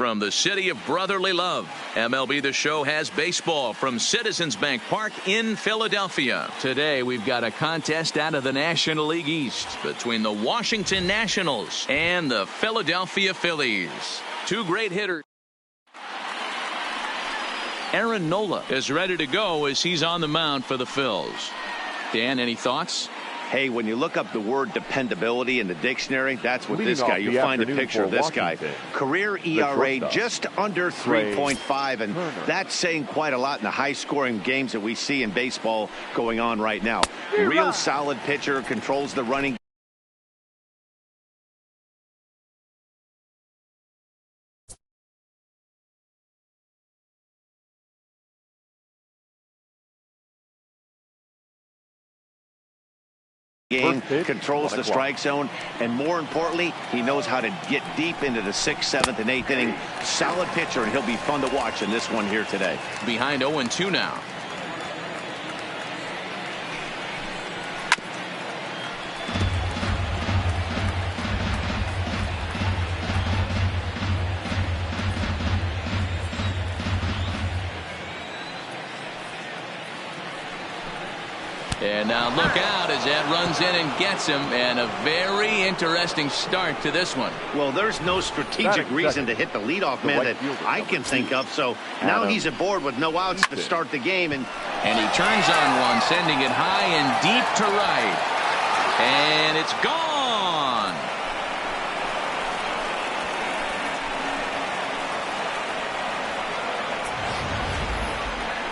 from the city of brotherly love. MLB The Show has baseball from Citizens Bank Park in Philadelphia. Today we've got a contest out of the National League East between the Washington Nationals and the Philadelphia Phillies. Two great hitters. Aaron Nola is ready to go as he's on the mound for the Phils. Dan, any thoughts? Hey, when you look up the word dependability in the dictionary, that's what this guy, you'll find a picture of this guy. Career ERA just under 3.5, and that's saying quite a lot in the high-scoring games that we see in baseball going on right now. Real solid pitcher, controls the running game, controls the strike zone, and more importantly, he knows how to get deep into the 6th, 7th, and 8th inning. Solid pitcher, and he'll be fun to watch in this one here today. Behind 0-2 now. And now look out as that runs in and gets him, and a very interesting start to this one. Well, there's no strategic reason to hit the leadoff man that I can think of, so now he's aboard with no outs to start the game. And he turns on one, sending it high and deep to right. And it's gone.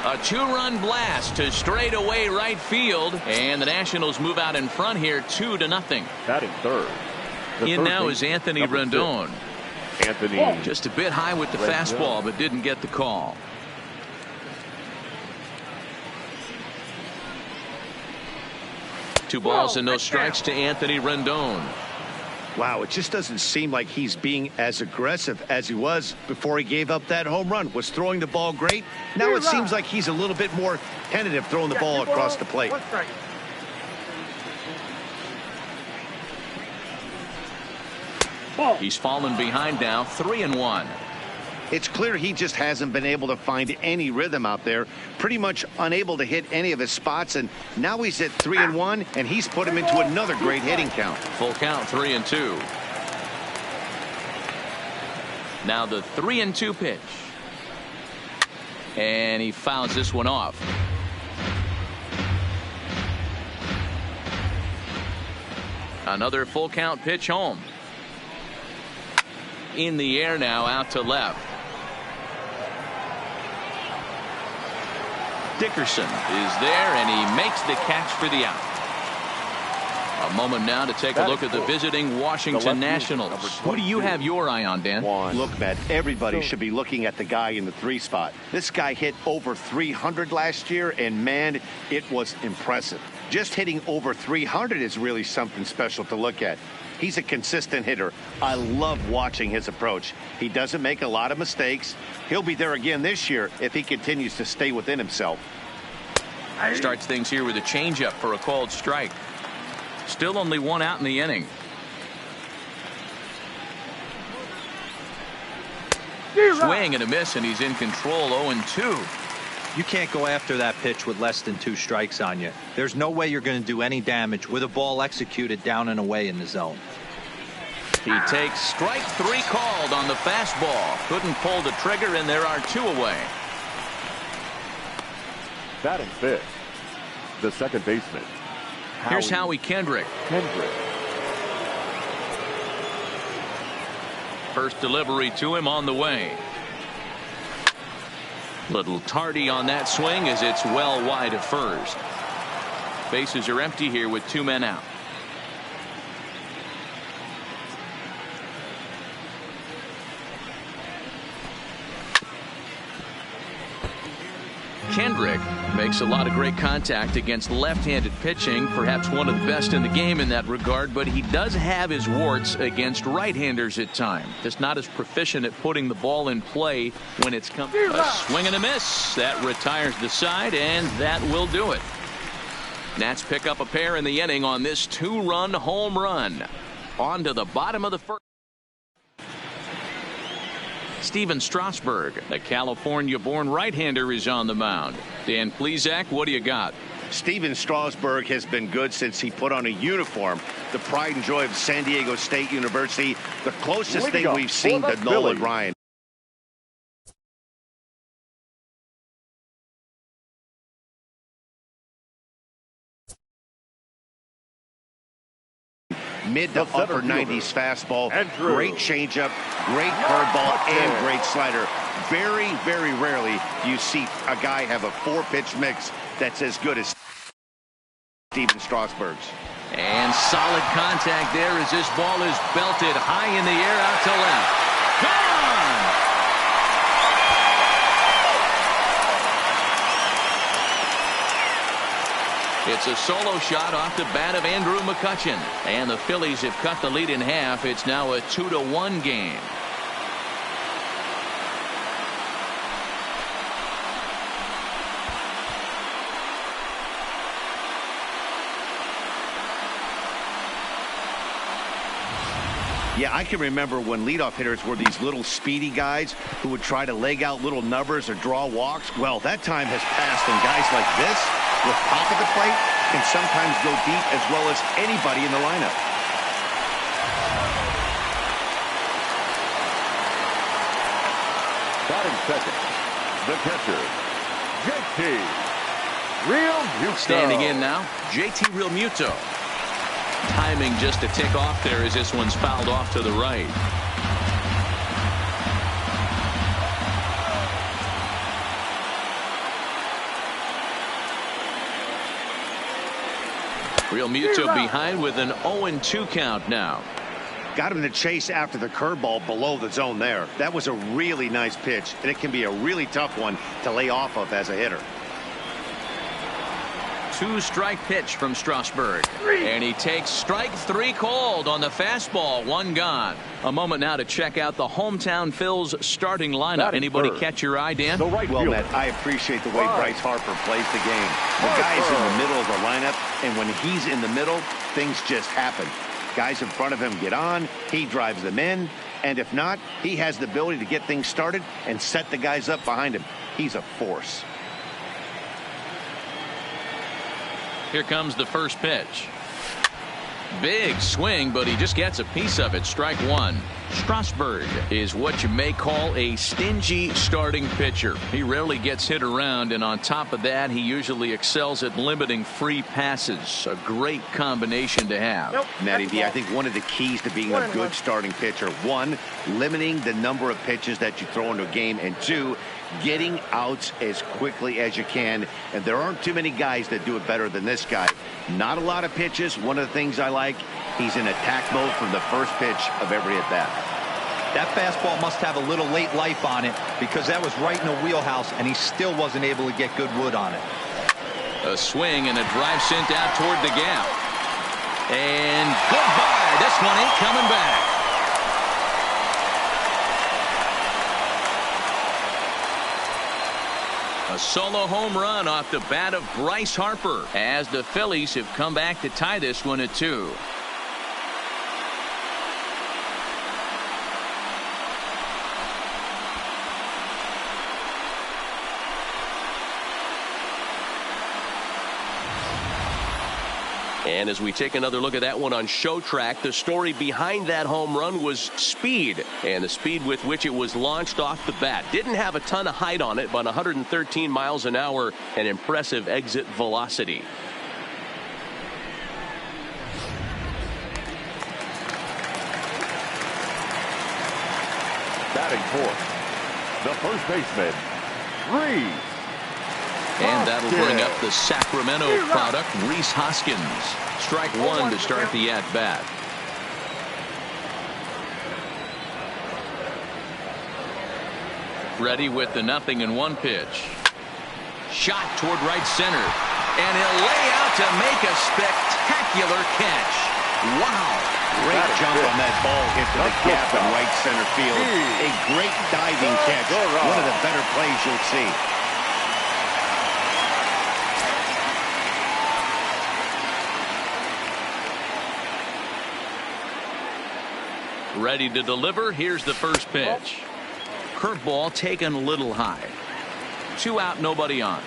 A two-run blast to straightaway right field, and the Nationals move out in front here 2-0. Batting third. In now is Anthony Rendon. Anthony just a bit high with the fastball, but didn't get the call. Two balls and no strikes to Anthony Rendon. Wow, it just doesn't seem like he's being as aggressive as he was before he gave up that home run. Was throwing the ball great. Now it seems like he's a little bit more tentative throwing the ball across the plate. He's fallen behind now, 3-1. It's clear he just hasn't been able to find any rhythm out there. Pretty much unable to hit any of his spots, and now he's at 3-1, and he's put him into another great hitting count. Full count, 3-2. Now the 3-2 pitch. And he fouls this one off. Another full count pitch home. In the air now, out to left. Dickerson is there, and he makes the catch for the out. A moment now to take a look at the visiting Washington Nationals. Who do you have your eye on, Dan? Look, Matt, everybody should be looking at the guy in the 3 spot. This guy hit over 300 last year, and man, it was impressive. Just hitting over 300 is really something special to look at. He's a consistent hitter. I love watching his approach. He doesn't make a lot of mistakes. He'll be there again this year if he continues to stay within himself. Starts things here with a changeup for a called strike. Still only one out in the inning. Swing and a miss, and he's in control. 0-2. You can't go after that pitch with less than 2 strikes on you. There's no way you're going to do any damage with a ball executed down and away in the zone. He takes strike 3 called on the fastball. Couldn't pull the trigger, and there are 2 away. Batting fifth, the second baseman. Here's Howie Kendrick. First delivery to him on the way. Little tardy on that swing as it's well wide of first. Bases are empty here with 2 men out. Kendrick makes a lot of great contact against left-handed pitching, perhaps one of the best in the game in that regard, but he does have his warts against right-handers at times. Just not as proficient at putting the ball in play when it's come. A swing and a miss. That retires the side, and that will do it. Nats pick up a pair in the inning on this 2-run home run. On to the bottom of the first. Steven Strasburg, the California-born right-hander, is on the mound. Dan Plesac, what do you got? Steven Strasburg has been good since he put on a uniform. The pride and joy of San Diego State University. The closest thing we've seen to Nolan Ryan. Mid to upper 90s fastball, great changeup, great curveball, and great slider. Very, very rarely do you see a guy have a 4-pitch mix that's as good as Steven Strasburg's. And solid contact there as this ball is belted high in the air out to left. Gone! It's a solo shot off the bat of Andrew McCutchen. And the Phillies have cut the lead in half. It's now a 2-1 game. Yeah, I can remember when leadoff hitters were these little speedy guys who would try to leg out little numbers or draw walks. Well, that time has passed, and guys like this, with pop at the plate, can sometimes go deep as well as anybody in the lineup. Batting second, the catcher, JT Realmuto. Standing in now, JT Realmuto. Timing just a tick off there as this one's fouled off to the right. Realmuto behind with an 0-2 count now. Got him to chase after the curveball below the zone there. That was a really nice pitch, and it can be a really tough one to lay off of as a hitter. 2-strike pitch from Strasburg. And he takes strike 3 called on the fastball. 1 gone. A moment now to check out the hometown Phils starting lineup. Anybody catch your eye, Dan? Well, Matt, I appreciate the way Bryce Harper plays the game. The guy's in the middle of the lineup, and when he's in the middle, things just happen. Guys in front of him get on, he drives them in, and if not, he has the ability to get things started and set the guys up behind him. He's a force. Here comes the first pitch. Big swing, but he just gets a piece of it. Strike 1. Strasburg is what you may call a stingy starting pitcher. He rarely gets hit around, and on top of that, he usually excels at limiting free passes. A great combination to have. Matty V, I think one of the keys to being a good starting pitcher, 1, limiting the number of pitches that you throw into a game, and 2, getting outs as quickly as you can. And there aren't too many guys that do it better than this guy. Not a lot of pitches. One of the things I like, he's in attack mode from the first pitch of every at bat. That fastball must have a little late life on it, because that was right in the wheelhouse, and he still wasn't able to get good wood on it. A swing and a drive sent out toward the gap. And goodbye. This one ain't coming back. A solo home run off the bat of Bryce Harper as the Phillies have come back to tie this one at 2. And as we take another look at that one on Showtrack, the story behind that home run was speed, and the speed with which it was launched off the bat. Didn't have a ton of height on it, but 113 miles an hour, an impressive exit velocity. Batting fourth, the first baseman, Rhys. And that'll bring up the Sacramento product, Rhys Hoskins. Strike 1 to start the at-bat. Ready with the 0-1 pitch. Shot toward right center. And he'll lay out to make a spectacular catch. Wow. Great jump on that ball, hit to the gap in right center field. A great diving catch. One of the better plays you'll see. Ready to deliver. Here's the first pitch. curveball taken a little high. 2 out, nobody on.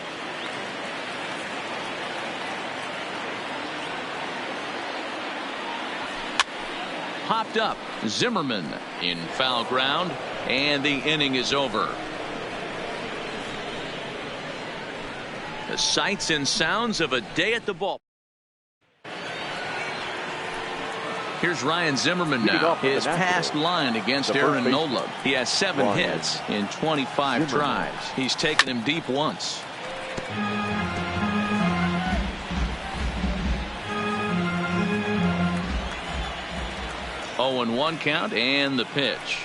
Popped up. Zimmerman in foul ground, and the inning is over. The sights and sounds of a day at the ball. Here's Ryan Zimmerman now. His past line against Aaron Nola. He has 7 hits in 25 tries. He's taken him deep once. 0-1 count, and the pitch.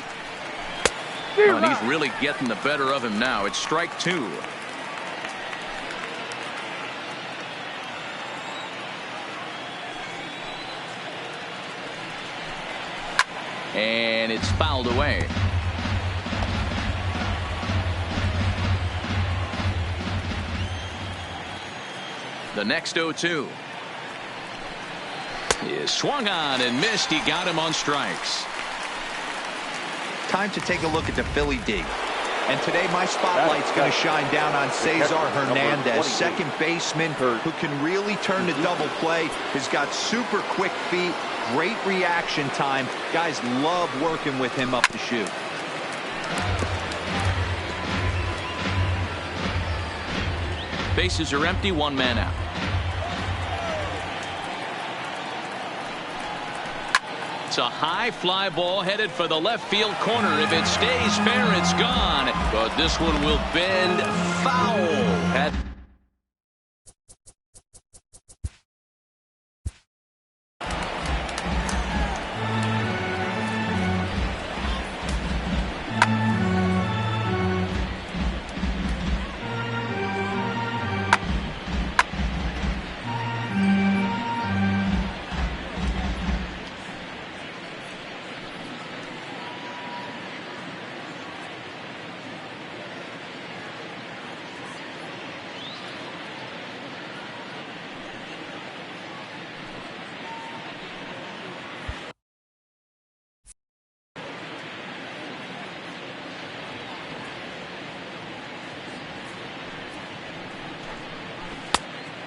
And he's really getting the better of him now. It's strike 2. And it's fouled away. The next 0-2 is swung on and missed. He got him on strikes. Time to take a look at the Philly D. And today my spotlight's going to shine down on Cesar Hernandez, second baseman who can really turn the double play. Has got super quick feet, great reaction time. Guys love working with him up the chute. Bases are empty, 1 man out. It's a high fly ball headed for the left field corner. If it stays fair, it's gone. But this one will bend foul.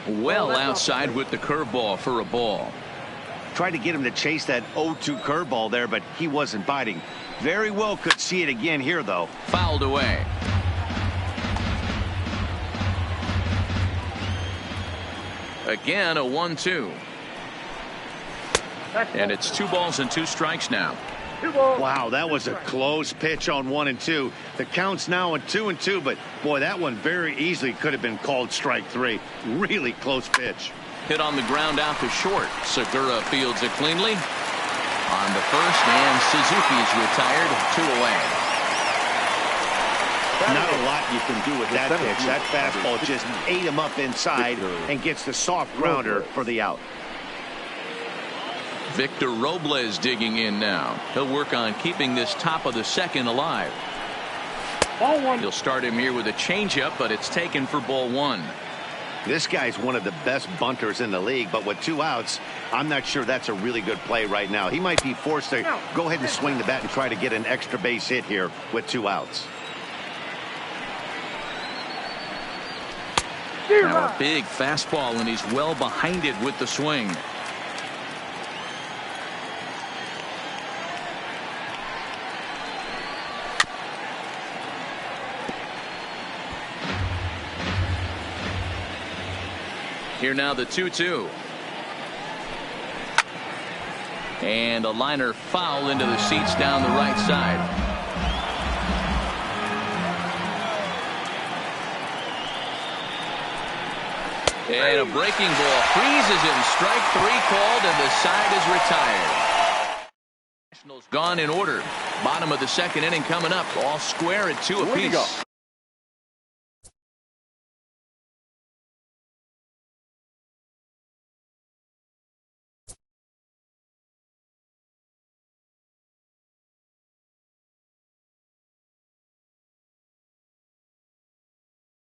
Well outside with the curveball for a ball. Tried to get him to chase that 0-2 curveball there, but he wasn't biting. Very well could see it again here, though. Fouled away. Again, a 1-2. And it's 2 balls and 2 strikes now. Wow, that was a close pitch on 1 and 2. The count's now at 2 and 2, but boy, that one very easily could have been called strike 3. Really close pitch. Hit on the ground out to short. Segura fields it cleanly on the first, and Suzuki's retired. 2 away. Not a lot you can do with that pitch. That fastball just ate him up inside and gets the soft grounder for the out. Victor Robles digging in now. He'll work on keeping this top of the second alive. He'll start him here with a changeup, but it's taken for ball 1. This guy's one of the best bunters in the league, but with 2 outs, I'm not sure that's a really good play right now. He might be forced to go ahead and swing the bat and try to get an extra base hit here with 2 outs. Now a big fastball, and he's well behind it with the swing. Here now the 2-2. And a liner foul into the seats down the right side. And a breaking ball freezes him. Strike 3 called, and the side is retired. Nationals gone in order. Bottom of the second inning coming up. All square at 2 apiece.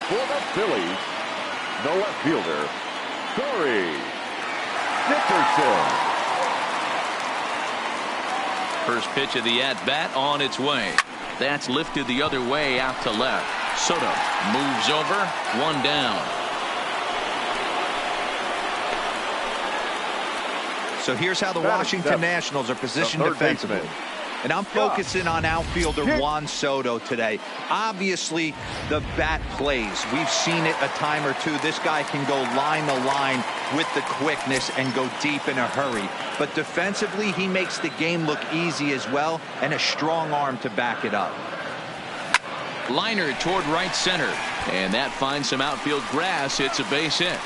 For the Phillies, the left fielder, Corey Dickerson. First pitch of the at-bat on its way. That's lifted the other way out to left. Soto moves over, one down. So here's how the Washington Nationals are positioned defensively. And I'm focusing on outfielder Juan Soto today. Obviously, the bat plays. We've seen it a time or two. This guy can go line to line with the quickness and go deep in a hurry. But defensively, he makes the game look easy as well, and a strong arm to back it up. Liner toward right center. And that finds some outfield grass. It's a base hit.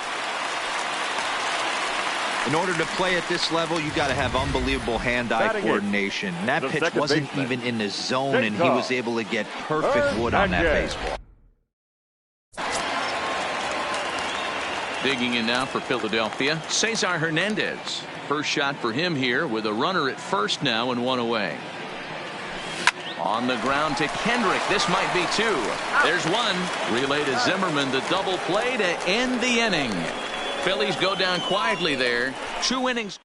In order to play at this level, you got to have unbelievable hand-eye coordination. And that pitch wasn't even in the zone, and he was able to get perfect wood on that baseball. Digging in now for Philadelphia, Cesar Hernandez. First shot for him here with a runner at first now and one away. On the ground to Kendrick. This might be two. There's one. Relay to Zimmerman. The double play to end the inning. Phillies go down quietly there. 2 innings.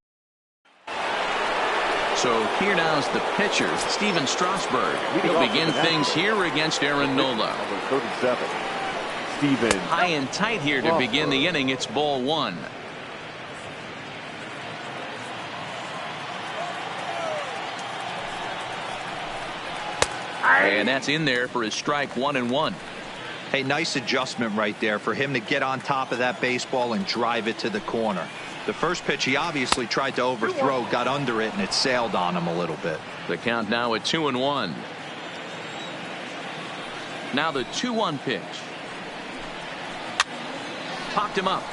So here now is the pitcher, Steven Strasburg. He'll begin things here against Aaron Nola. Number 37, Steven. High and tight here to begin the inning. It's ball one. And that's in there for his strike 1-1. Hey, nice adjustment right there for him to get on top of that baseball and drive it to the corner. The first pitch he obviously tried to overthrow, got under it, and it sailed on him a little bit. The count now at 2-1. Now the 2-1 pitch. Popped him up.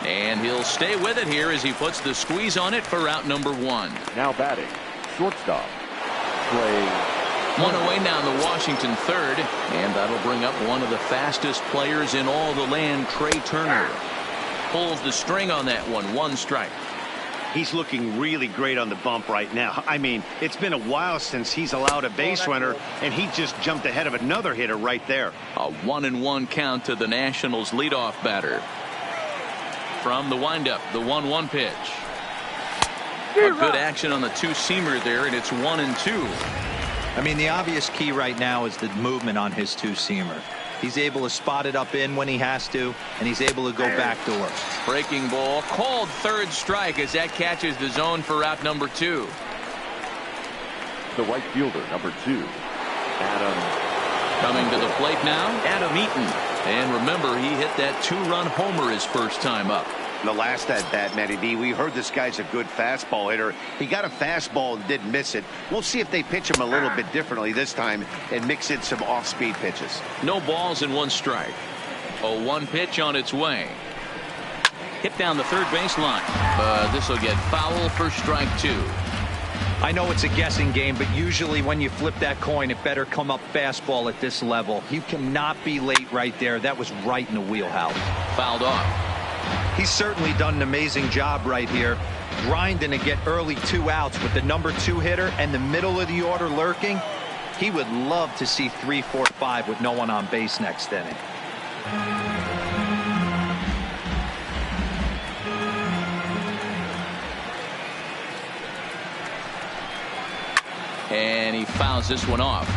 And he'll stay with it here as he puts the squeeze on it for out number 1. Now batting, shortstop, Trey. One away now in the Washington third, and that'll bring up one of the fastest players in all the land, Trey Turner. Pulls the string on that one strike. He's looking really great on the bump right now. I mean, it's been a while since he's allowed a base runner, and he just jumped ahead of another hitter right there. A 1-1 count to the Nationals leadoff batter. From the windup, the 1-1 pitch. A good action on the two-seamer there, and it's 1-2. I mean, the obvious key right now is the movement on his two-seamer. He's able to spot it up in when he has to, and he's able to go backdoor. Breaking ball, called third strike as that catches the zone for out number 2. The right fielder, number 2, Adam. Coming to the plate now, Adam Eaton. And remember, he hit that 2-run homer his first time up. The last at bat, Matty B, we heard this guy's a good fastball hitter. He got a fastball and didn't miss it. We'll see if they pitch him a little bit differently this time and mix in some off-speed pitches. No balls and 1 strike. A 1 pitch on its way. Hit down the third baseline. This will get foul for strike 2. I know it's a guessing game, but usually when you flip that coin, it better come up fastball at this level. You cannot be late right there. That was right in the wheelhouse. Fouled off. He's certainly done an amazing job right here, grinding to get early 2 outs with the number 2 hitter and the middle of the order lurking. He would love to see 3, 4, 5 with no one on base next inning. And he fouls this one off.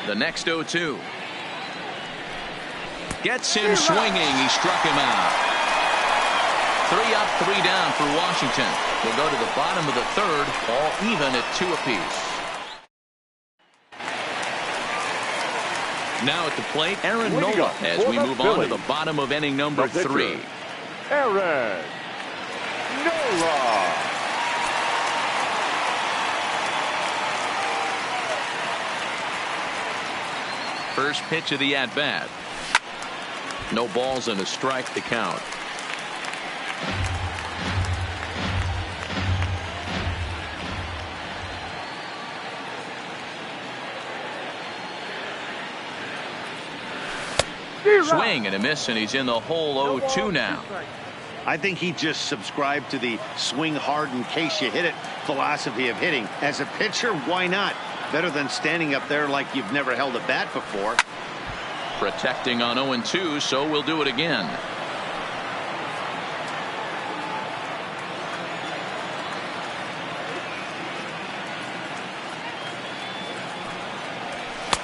The next 0-2. Gets him swinging. He struck him out. 3 up, 3 down for Washington. We'll go to the bottom of the third, all even at 2 apiece. Now at the plate, Aaron Nola as we move on to the bottom of inning number 3. Aaron Nola. First pitch of the at-bat. No balls and a strike to count. Swing and a miss, and he's in the hole 0-2 now. I think he just subscribed to the swing hard in case you hit it philosophy of hitting. As a pitcher, why not? Better than standing up there like you've never held a bat before. Protecting on 0-2, so we'll do it again.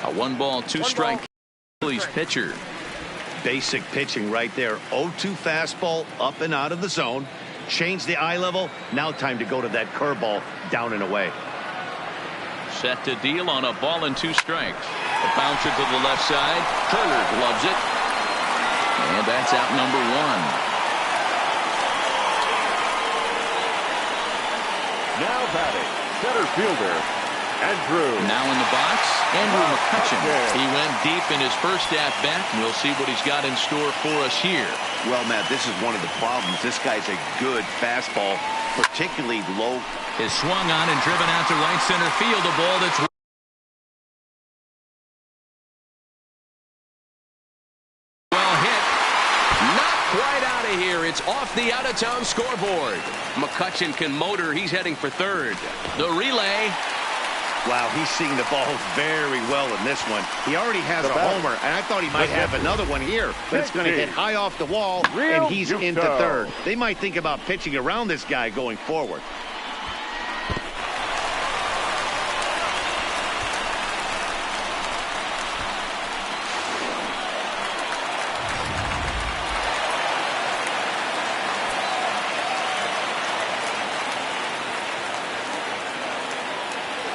A 1-ball, 2-strike Phillies pitcher. Basic pitching right there. 0-2 fastball up and out of the zone. Change the eye level. Now time to go to that curveball down and away. Set to deal on a ball and 2 strikes. A bouncer to the left side. Turner loves it. And that's out number 1. Now batting, center fielder, Andrew. Now in the box, Andrew McCutchen. He went deep in his first at-bat, and we'll see what he's got in store for us here. Well, Matt, this is one of the problems. This guy's a good fastball, particularly low. Is swung on and driven out to right center field. A ball that's well hit. Not quite out of here. It's off the out-of-town scoreboard. McCutchen can motor. He's heading for third. The relay. Wow, he's seeing the ball very well in this one. He already has a homer, and I thought he might have another one here, but it's going to hit high off the wall, and he's into third. They might think about pitching around this guy going forward.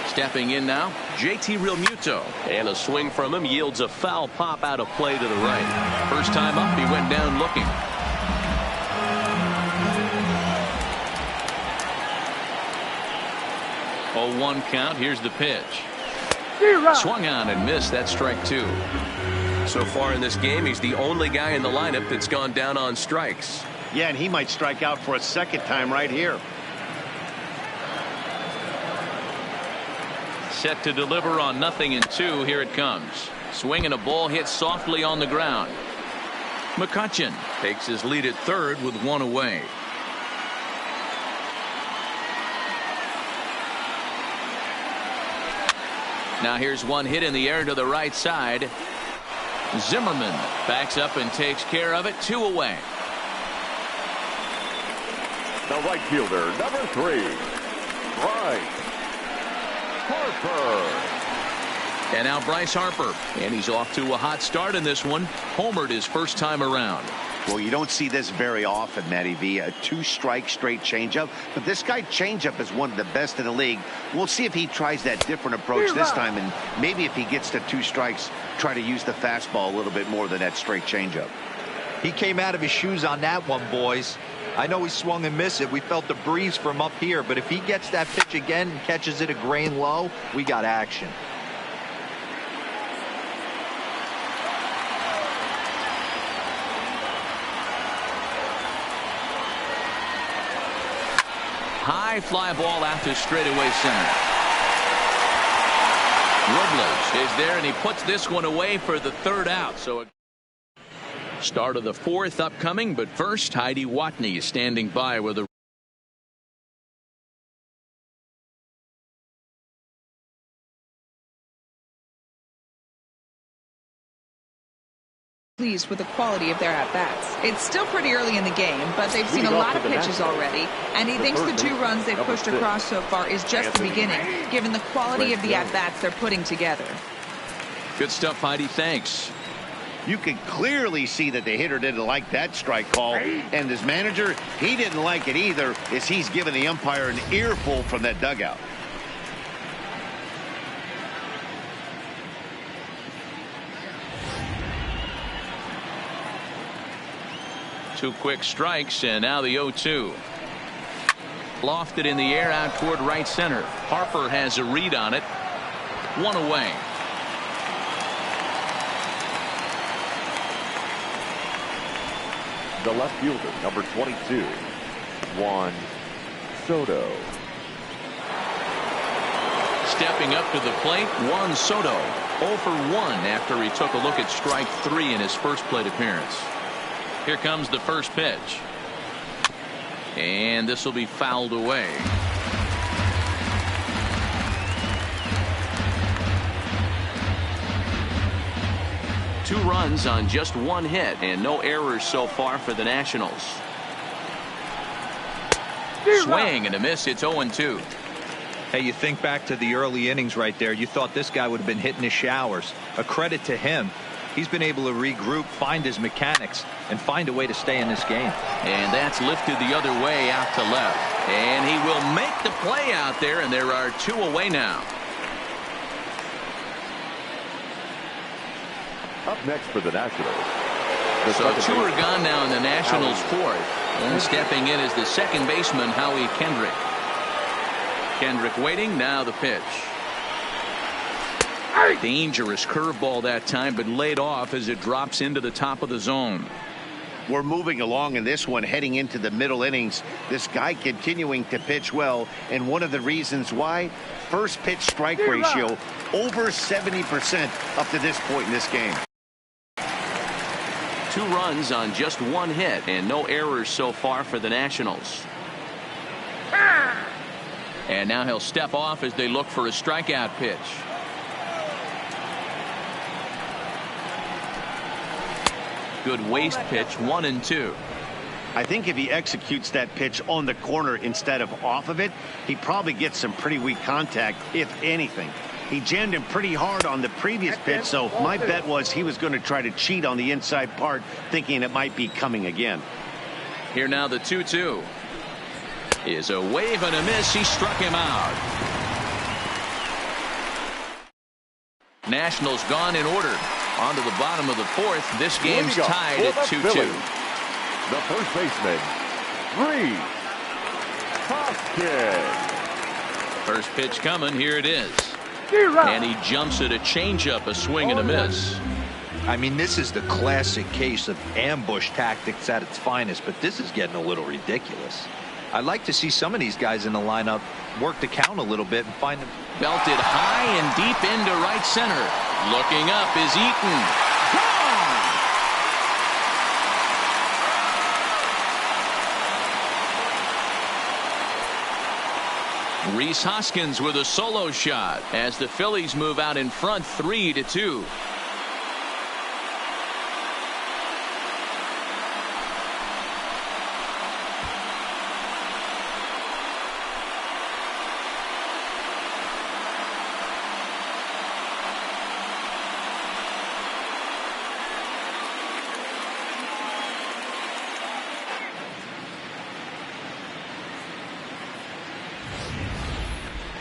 Stepping in now, JT Realmuto. And a swing from him yields a foul pop out of play to the right. First time up, he went down looking. 0-1 count. Here's the pitch. Swung on and missed. That's strike 2. So far in this game, he's the only guy in the lineup that's gone down on strikes. Yeah, and he might strike out for a second time right here. Set to deliver on 0-2. Here it comes. Swinging a ball hit softly on the ground. McCutchen takes his lead at third with 1 away. Now here's one hit in the air to the right side. Zimmerman backs up and takes care of it. 2 away. The right fielder, number 3, Bryce Harper. And now Bryce Harper, and he's off to a hot start in this one. Homered his first time around. Well, you don't see this very often, Matty V. A 2-strike straight changeup, but this guy changeup is one of the best in the league. We'll see if he tries that different approach this time, and maybe if he gets to 2 strikes, try to use the fastball a little bit more than that straight changeup. He came out of his shoes on that one, boys. I know he swung and missed it. We felt the breeze from up here, but if he gets that pitch again and catches it a grain low, we got action. High fly ball out to straightaway center. Robles is there, and he puts this one away for the 3rd out. So start of the 4th upcoming, but first Heidi Watney is standing by with a pleased with the quality of their at-bats. It's still pretty early in the game, but they've seen a lot of pitches already, and he thinks the 2 runs they've pushed across so far is just the beginning, given the quality of the at-bats they're putting together. good stuff, Heidi. Thanks. You can clearly see that the hitter didn't like that strike call, and his manager, he didn't like it either, as he's giving the umpire an earful from that dugout. Two quick strikes, and now the 0-2. Lofted in the air out toward right center. Harper has a read on it. 1 away. The left fielder, number 22, Juan Soto. Stepping up to the plate, Juan Soto. 0 for 1 after he took a look at strike 3 in his first plate appearance. Here comes the first pitch. And this will be fouled away. Two runs on just 1 hit, and no errors so far for the Nationals. Swing and a miss. It's 0-2. Hey, you think back to the early innings right there. You thought this guy would have been hitting his showers. A credit to him. He's been able to regroup, find his mechanics, and find a way to stay in this game. And that's lifted the other way out to left. And he will make the play out there, and there are 2 away now. Up next for the Nationals. So 2 are gone now in the Nationals' 4th. And stepping in is the second baseman, Howie Kendrick. Kendrick waiting. Now the pitch. Dangerous curveball that time, but laid off as it drops into the top of the zone. We're moving along in this one, heading into the middle innings. This guy continuing to pitch well, and one of the reasons why, first pitch strike ratio over 70% up to this point in this game. 2 runs on just 1 hit and no errors so far for the Nationals. And now he'll step off as they look for a strikeout pitch. Good waist pitch, 1-2. I think if he executes that pitch on the corner instead of off of it, he probably gets some pretty weak contact, if anything. He jammed him pretty hard on the previous pitch, so my bet was he was going to try to cheat on the inside part, thinking it might be coming again. Here now the 2-2. Is a wave and a miss. He struck him out. Nationals gone in order. On to the bottom of the 4th. This game's tied at 2-2. The first baseman, Rhys Hoskins. First pitch coming. Here it is. And he jumps at a changeup, a swing and a miss. I mean, this is the classic case of ambush tactics at its finest, but this is getting a little ridiculous. I'd like to see some of these guys in the lineup work the count a little bit and find them. Belted high and deep into right center. Looking up is Eaton. Gone! Rhys Hoskins with a solo shot as the Phillies move out in front 3-2.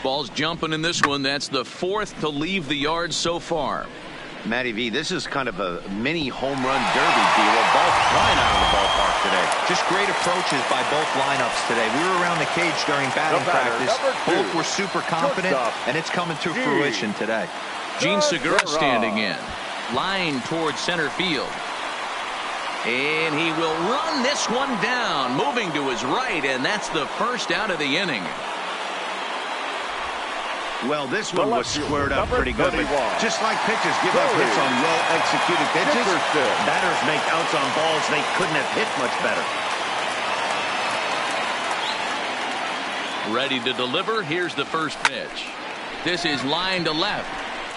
Ball's jumping in this one. That's the 4th to leave the yard so far. Matty V, this is kind of a mini home run derby deal. Both flying out of the ballpark today. Just great approaches by both lineups today. We were around the cage during batting practice. Both were super confident, and it's coming to fruition today. Gene Segura standing in. Line towards center field. And he will run this one down, moving to his right, and that's the first out of the inning. Well, this one was squared up pretty good, but just like pitchers give up hits on well-executed pitches, batters make outs on balls they couldn't have hit much better. Ready to deliver. Here's the first pitch. This is line to left.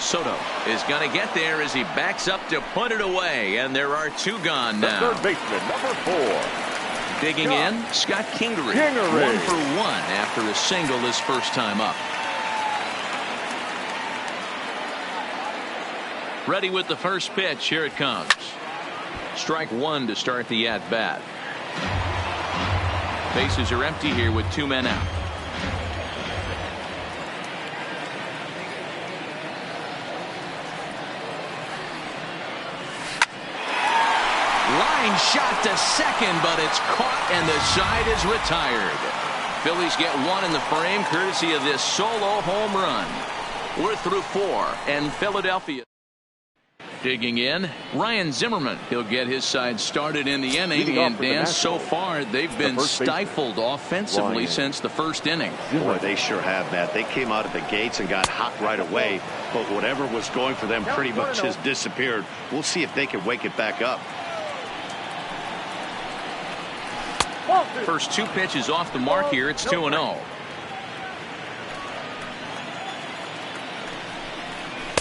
Soto is going to get there as he backs up to put it away, and there are 2 gone now. The third baseman, number 4. Digging in, Scott Kingery. 1 for 1 after a single his first time up. Ready with the first pitch. Here it comes. Strike 1 to start the at-bat. Bases are empty here with 2 men out. Line shot to second, but it's caught and the side is retired. Phillies get 1 in the frame courtesy of this solo home run. We're through 4, and Philadelphia. Digging in, Ryan Zimmerman. He'll get his side started in the inning, and Dan, so far they've been stifled offensively since the first inning. Boy, they sure have, Matt. They came out of the gates and got hot right away, but whatever was going for them pretty much has disappeared. We'll see if they can wake it back up. First 2 pitches off the mark here. It's 2-0.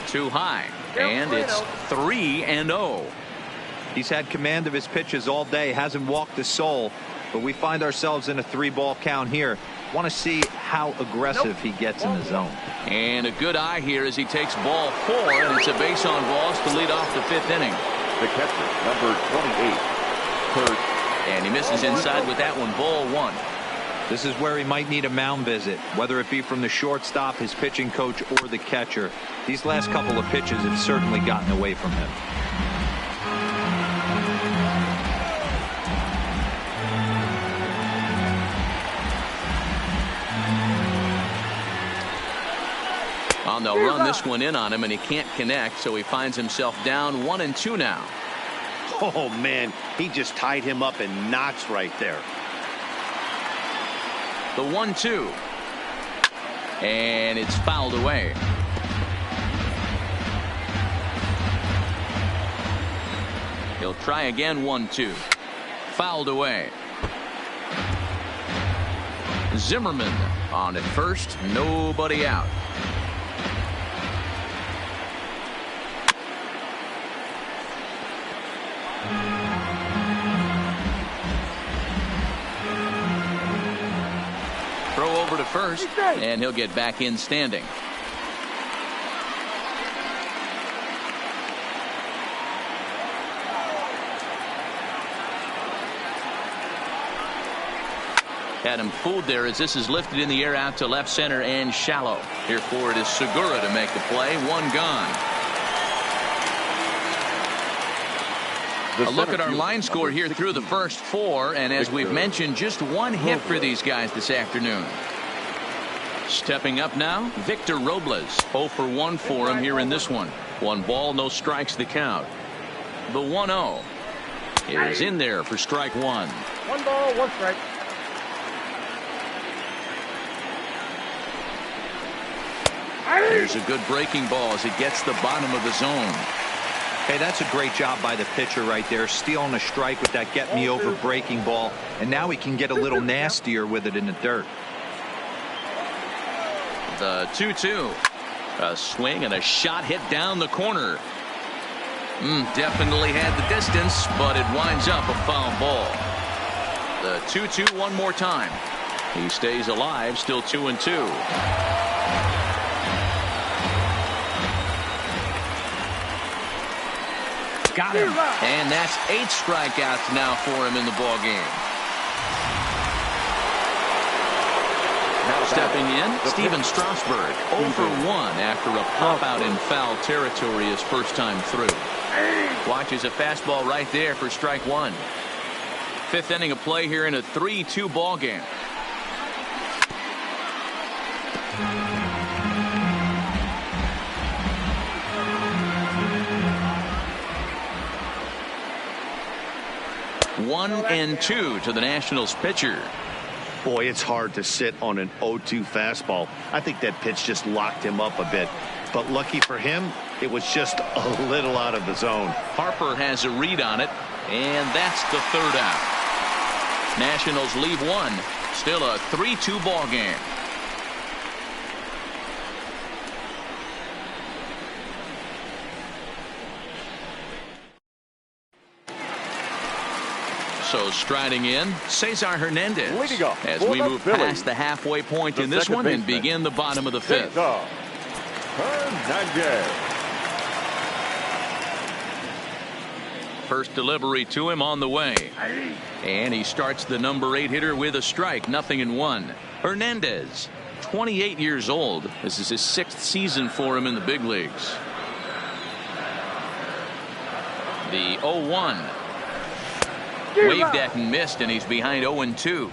2 high. And it's 3-0. He's had command of his pitches all day, hasn't walked a soul. but we find ourselves in a 3-ball count here. Want to see how aggressive he gets in the zone. And a good eye here as he takes ball 4, and it's a base on balls to lead off the 5th inning. The catcher, number 28, Kurt. And he misses inside with that one, ball 1. This is where he might need a mound visit, whether it be from the shortstop, his pitching coach, or the catcher. These last couple of pitches have certainly gotten away from him. And they'll run this one in on him, and he can't connect, so he finds himself down 1-2 now. Oh, man, he just tied him up in knots right there. The 1-2. And it's fouled away. He'll try again, 1-2. Fouled away. Zimmerman on at first, nobody out. Throw over to first, and he'll get back in standing. Had him fooled there as this is lifted in the air out to left center and shallow. Here for it is Segura to make the play. 1 gone. A look at our line score here through the first 4, and as we've mentioned, just 1 hit for these guys this afternoon. Stepping up now, Victor Robles. 0 for 1 for him here in this one. 1 ball, no strikes the count. The 1-0 is in there for strike 1. 1 ball, 1 strike. Here's a good breaking ball as it gets the bottom of the zone. Hey, that's a great job by the pitcher right there, stealing a strike with that get-me-over breaking ball, and now he can get a little nastier with it in the dirt. The 2-2. A swing and a shot hit down the corner. Definitely had the distance, but it winds up a foul ball. The 2-2 one more time. He stays alive, still 2-2. Got him. And that's 8 strikeouts now for him in the ball game. Now stepping in, Steven Strasburg, 0 for 1 after a pop out in foul territory his first time through. Watches a fastball right there for strike 1. 5th inning of play here in a 3-2 ball game. One and 2 to the Nationals pitcher. Boy, it's hard to sit on an 0-2 fastball. I think that pitch just locked him up a bit. But lucky for him, it was just a little out of the zone. Harper has a read on it, and that's the 3rd out. Nationals leave 1. Still a 3-2 ball game. So striding in, Cesar Hernandez as we move past the halfway point in this one and begin the bottom of the 5th. Hernandez. First delivery to him on the way. And he starts the number 8 hitter with a strike, 0-1. Hernandez, 28 years old. This is his 6th season for him in the big leagues. The 0-1. Waved at and missed, and he's behind 0-2.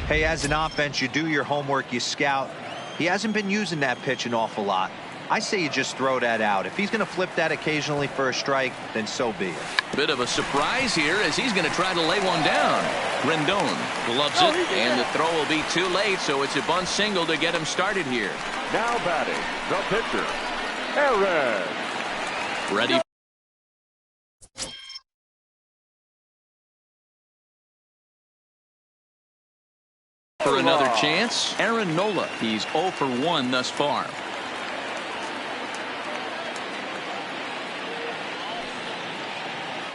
Hey, as an offense, you do your homework, you scout. He hasn't been using that pitch an awful lot. I say you just throw that out. If he's going to flip that occasionally for a strike, then so be it. Bit of a surprise here as he's going to try to lay one down. Rendon gloves it, and the throw will be too late, so it's a bunt single to get him started here. Now batting, the pitcher, Aaron. Ready for another chance. Aaron Nola. He's 0 for 1 thus far.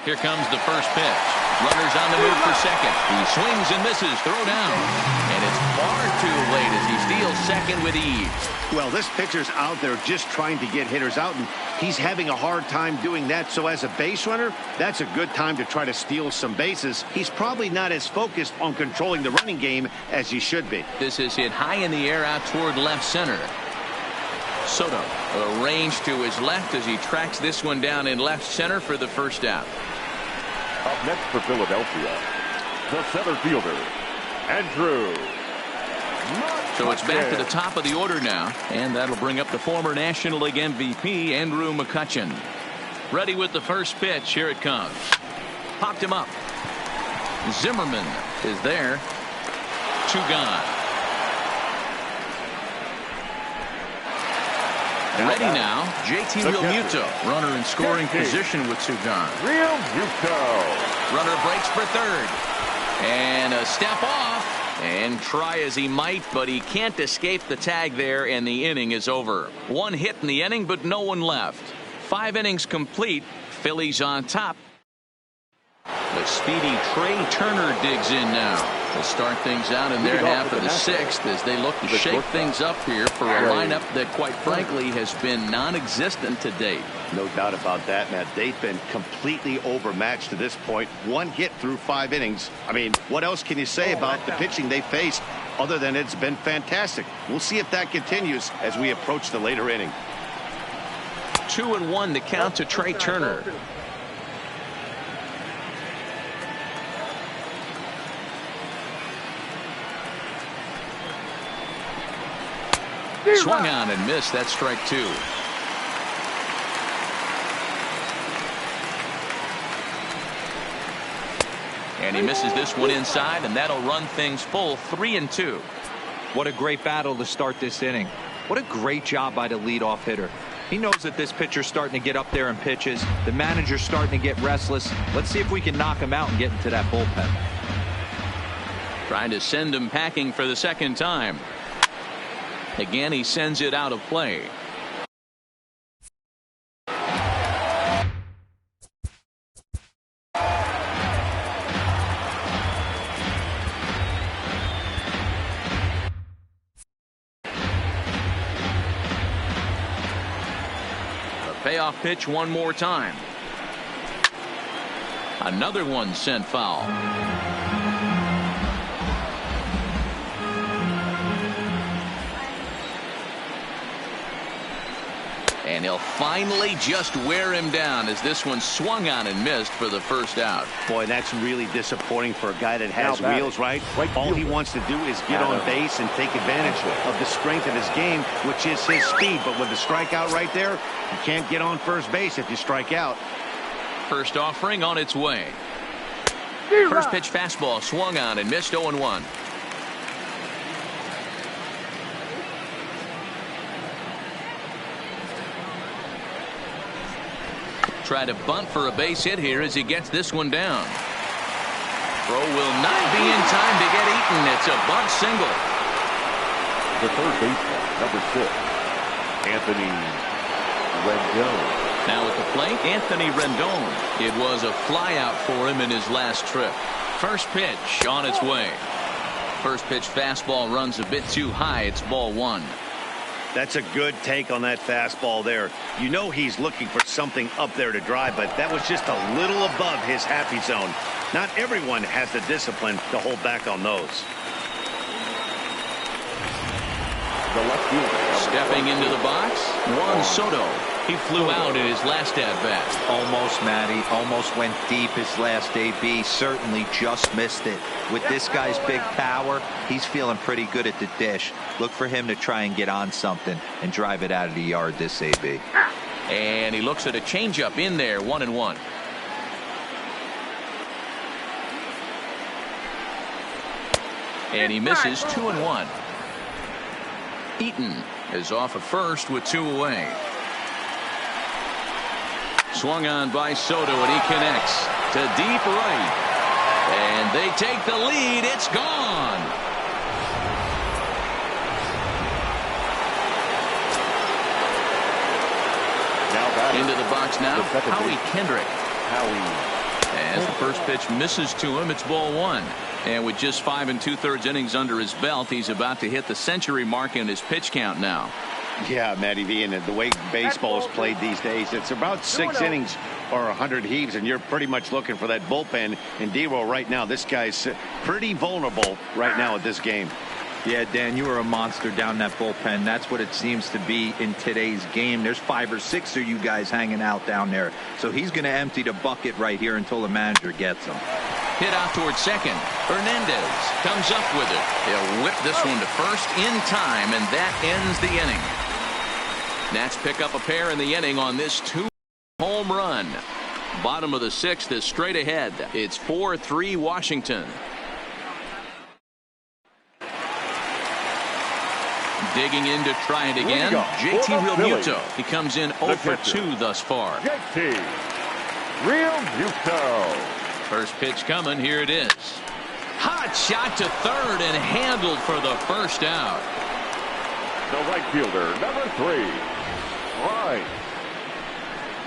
Here comes the first pitch. Runners on the move for second. He swings and misses. Throw down. And it's far too late as he steals second with ease. Well, this pitcher's out there just trying to get hitters out, and he's having a hard time doing that. So as a base runner, that's a good time to try to steal some bases. He's probably not as focused on controlling the running game as he should be. This is hit high in the air out toward left center. Soto arranged to his left as he tracks this one down in left center for the first out. Up next for Philadelphia, the center fielder, Andrew. So it's back to the top of the order now, and that'll bring up the former National League MVP, Andrew McCutchen. Ready with the first pitch. Here it comes. Popped him up. Zimmerman is there. 2 gone. Ready now, JT Realmuto. Runner in scoring position with 2 gone. Realmuto. Runner breaks for third. And a step off. And try as he might, but he can't escape the tag there, and the inning is over. 1 hit in the inning, but no one left. 5 innings complete. Phillies on top. The speedy Trey Turner digs in now to start things out in their half of the 6th as they look to shake things up here for a lineup that, quite frankly, has been non-existent to date. No doubt about that, Matt. They've been completely overmatched to this point. 1 hit through 5 innings. I mean, what else can you say about the pitching they faced other than it's been fantastic? We'll see if that continues as we approach the later inning. 2-1 the count to Trey Turner. Swung on and missed. That's strike 2. And he misses this one inside, and that'll run things full. 3-2. What a great battle to start this inning. What a great job by the leadoff hitter. He knows that this pitcher's starting to get up there in pitches. The manager's starting to get restless. Let's see if we can knock him out and get into that bullpen. Trying to send him packing for the second time. Again, he sends it out of play. A payoff pitch one more time. Another one sent foul. And he'll finally just wear him down as this one swung on and missed for the first out. Boy, that's really disappointing for a guy that has wheels, right? All he wants to do is get on base and take advantage of the strength of his game, which is his speed. But with the strikeout right there, you can't get on first base if you strike out. First offering on its way. First pitch fastball swung on and missed. 0-1. Try to bunt for a base hit here as he gets this one down. Throw will not be in time to get Eaton. It's a bunt single. The third baseman, number 6, Anthony Rendon. Now at the plate, Anthony Rendon. It was a flyout for him in his last trip. First pitch on its way. First pitch fastball runs a bit too high. It's ball 1. That's a good take on that fastball there. You know he's looking for something up there to drive, but that was just a little above his happy zone. Not everyone has the discipline to hold back on those. The left fielder. Stepping into the box, Juan Soto. He flew out in his last at-bat. Almost, Matty. Almost went deep his last AB. Certainly just missed it. With this guy's big power, he's feeling pretty good at the dish. Look for him to try and get on something and drive it out of the yard this AB. And he looks at a changeup in there. 1-1. And he misses. 2-1. Eaton is off at first with 2 away. Swung on by Soto, and he connects to deep right. And they take the lead. It's gone. Now into the box now. Howie Kendrick. Howie As the first pitch misses to him, it's ball 1. And with just 5 2/3 innings under his belt, he's about to hit the century mark in his pitch count now. Yeah, Matty V, and the way baseball is played these days, it's about 6 innings or 100 heaves, and you're pretty much looking for that bullpen. And D-Roll right now, this guy's pretty vulnerable right now at this game. Yeah, Dan, you are a monster down that bullpen. That's what it seems to be in today's game. There's 5 or 6 of you guys hanging out down there. So he's going to empty the bucket right here until the manager gets him. Hit out towards second. Hernandez comes up with it. He'll whip this one to first in time, and that ends the inning. Nats pick up a pair in the inning on this 2-home run. Bottom of the 6th is straight ahead. It's 4-3 Washington. Digging in to try it again, JT Realmuto. He comes in 0 for 2 thus far. JT Realmuto. First pitch coming. Here it is. Hot shot to third and handled for the first out. The right fielder, number 3, Bryce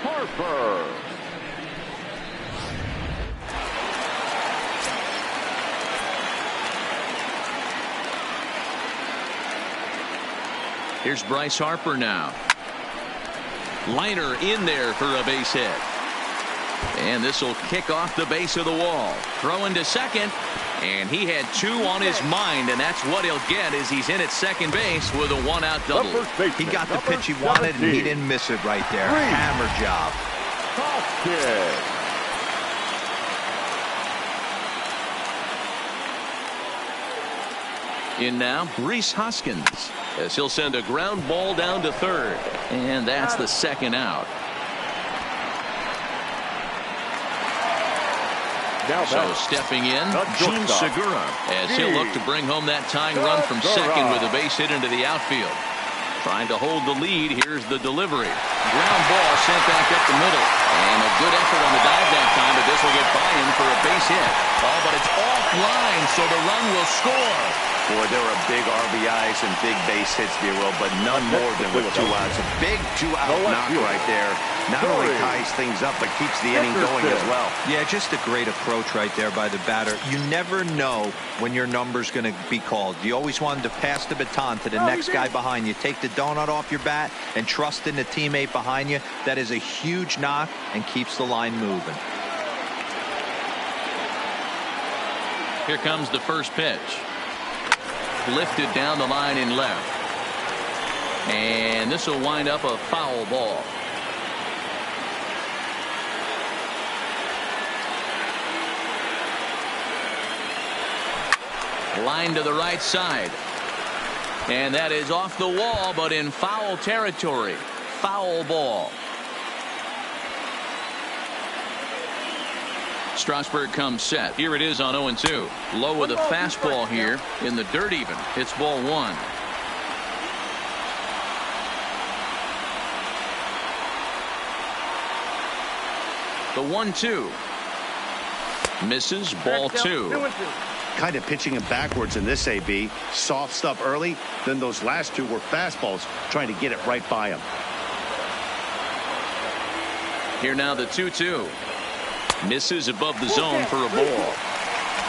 Harper. Here's Bryce Harper now. Liner in there for a base hit. And this will kick off the base of the wall. Throwing to second. And he had 2 on his mind, and that's what he'll get as he's in at second base with a 1-out double. He got the pitch he wanted, and he didn't miss it right there. Hammer job. In now, Rhys Hoskins, as he'll send a ground ball down to third. And that's the second out. So stepping in, Jean Segura, as he'll look to bring home that tying run from second with a base hit into the outfield. Trying to hold the lead. Here's the delivery. Ground ball sent back up the middle. And a good effort on the dive that time, but this will get by him for a base hit. Oh, but it's offline, so the run will score. Boy, there are big RBIs and big base hits, D-Roll, but none more than with 2 outs. A big 2-out knock right there. Not only ties things up, but keeps the inning going as well. Yeah, just a great approach right there by the batter. You never know when your number's going to be called. You always wanted to pass the baton to the next guy behind you. Take the donut off your bat and trust in the teammate behind you. That is a huge knock and keeps the line moving. Here comes the first pitch. Lifted down the line in left. And this will wind up a foul ball. Line to the right side. And that is off the wall, but in foul territory. Foul ball. Strasburg comes set. Here it is on 0-2. Low with a fastball here in the dirt even. It's ball 1. The 1-2. Misses, ball 2. Kind of pitching him backwards in this AB. Soft stuff early, then those last 2 were fastballs, trying to get it right by him. Here now the 2-2. Misses above the zone for a ball.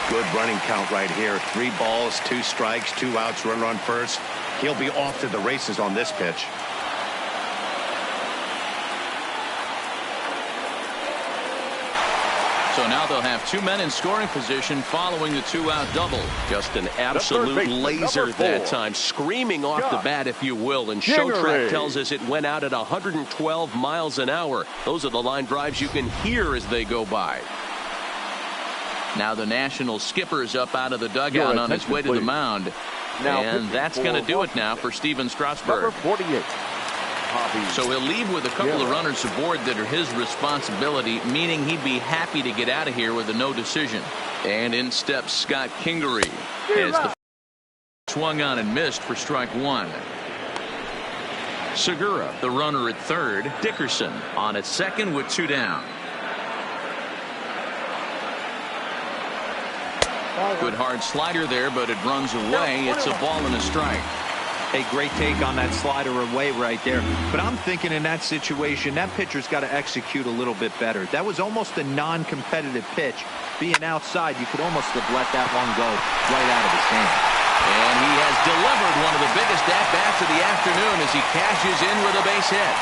Good running count right here. 3 balls, 2 strikes, 2 outs, runner on first. He'll be off to the races on this pitch. So now they'll have 2 men in scoring position following the 2-out double. Just an absolute laser that time, screaming off the bat, if you will. And Showtrack tells us it went out at 112 miles an hour. Those are the line drives you can hear as they go by. Now the National skipper's up out of the dugout on his way to the mound. And that's going to do it now for Stephen Strasburg. Number 48. So he'll leave with a couple of runners aboard that are his responsibility, meaning he'd be happy to get out of here with a no decision. And in steps Scott Kingery as the swung on and missed for strike 1. Segura, the runner at third. Dickerson on at second with 2 down. Good hard slider there, but it runs away. It's a ball and a strike. Hey, great take on that slider away right there. But I'm thinking in that situation, that pitcher's got to execute a little bit better. That was almost a non-competitive pitch. Being outside, you could almost have let that one go right out of his hand. And he has delivered one of the biggest at-bats of the afternoon as he cashes in with a base hit.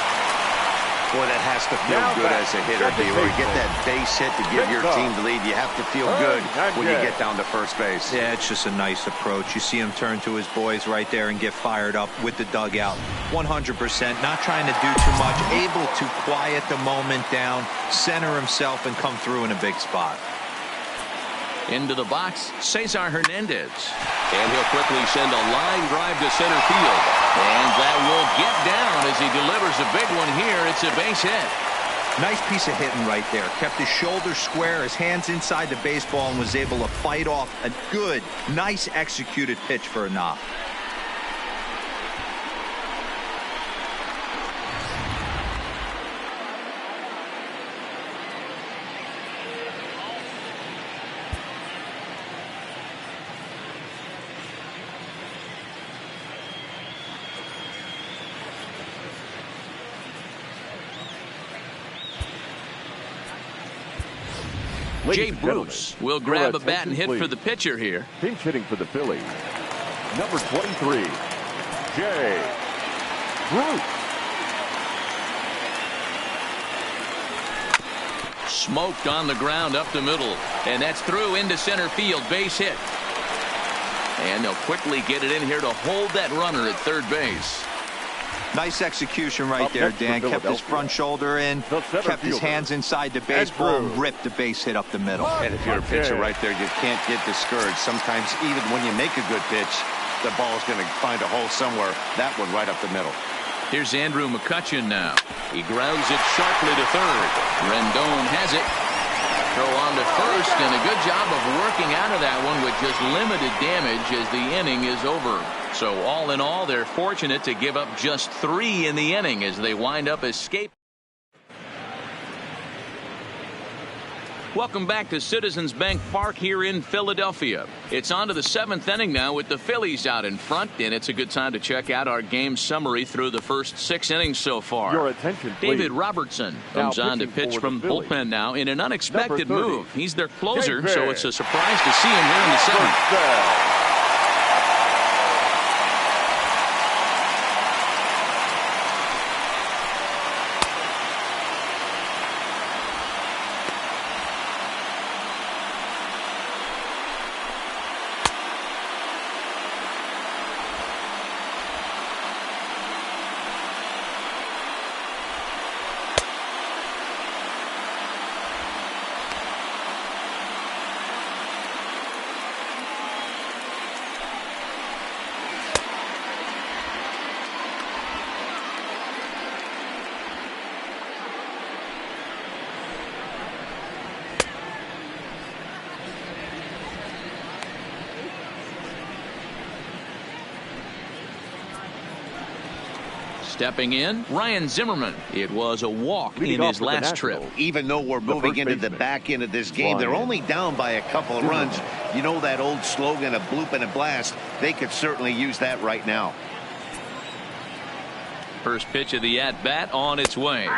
Boy, that has to feel good as a hitter. When you get that base hit to give your team the lead, you have to feel good when you get down to first base. Yeah, it's just a nice approach. You see him turn to his boys right there and get fired up with the dugout. 100%, not trying to do too much, able to quiet the moment down, center himself, and come through in a big spot. Into the box, Cesar Hernandez. And he'll quickly send a line drive to center field. And that will get down as he delivers a big one here. It's a base hit. Nice piece of hitting right there. Kept his shoulders square, his hands inside the baseball, and was able to fight off a good, nice executed pitch for a knock. Jay Bruce will grab a bat and hit for the pitcher here. Pinch hitting for the Phillies, number 23, Jay Bruce. Smoked on the ground up the middle. And that's through into center field. Base hit. And they'll quickly get it in here to hold that runner at third base. Nice execution right there, Dan. Kept his front shoulder in, kept his hands inside the baseball, and ripped the base hit up the middle. And if you're a pitcher right there, you can't get discouraged. Sometimes even when you make a good pitch, the ball's going to find a hole somewhere. That one right up the middle. Here's Andrew McCutchen now. He grounds it sharply to third. Rendon has it. Throw on to first, and a good job of working out of that one with just limited damage as the inning is over. So all in all, they're fortunate to give up just 3 in the inning as they wind up escaping. Welcome back to Citizens Bank Park here in Philadelphia. It's on to the 7th inning now with the Phillies out in front, and it's a good time to check out our game summary through the first 6 innings so far. Your attention, please. David Robertson comes on to pitch from bullpen now in an unexpected move. He's their closer, so it's a surprise to see him here in the 7th. Stepping in, Ryan Zimmerman. It was a walk in his last trip. Even though we're moving into the back end of this game, they're only down by a couple of runs. You know that old slogan, a bloop and a blast. They could certainly use that right now. First pitch of the at-bat on its way.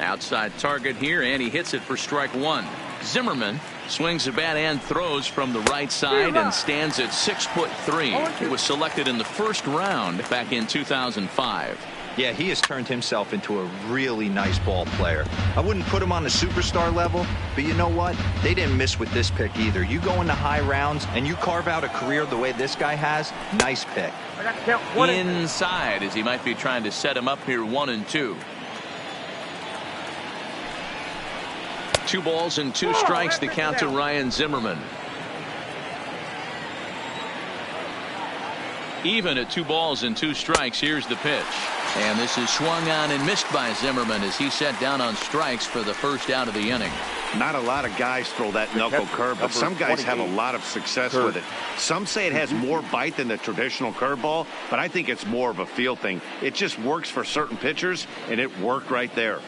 Outside target here, and he hits it for strike 1. Zimmerman swings the bat and throws from the right side and stands at 6'3". He was selected in the first round back in 2005. Yeah, he has turned himself into a really nice ball player. I wouldn't put him on the superstar level, but you know what? They didn't miss with this pick either. You go into high rounds and you carve out a career the way this guy has, nice pick. Inside as he might be trying to set him up here 1-2. 2 balls and 2 strikes the count to Ryan Zimmerman. Even at 2 balls and 2 strikes. Here's the pitch. And this is swung on and missed by Zimmerman as he set down on strikes for the first out of the inning. Not a lot of guys throw that knuckle curve, but some guys have a lot of success with it. Some say it has more bite than the traditional curveball, but I think it's more of a feel thing. It just works for certain pitchers, and it worked right there.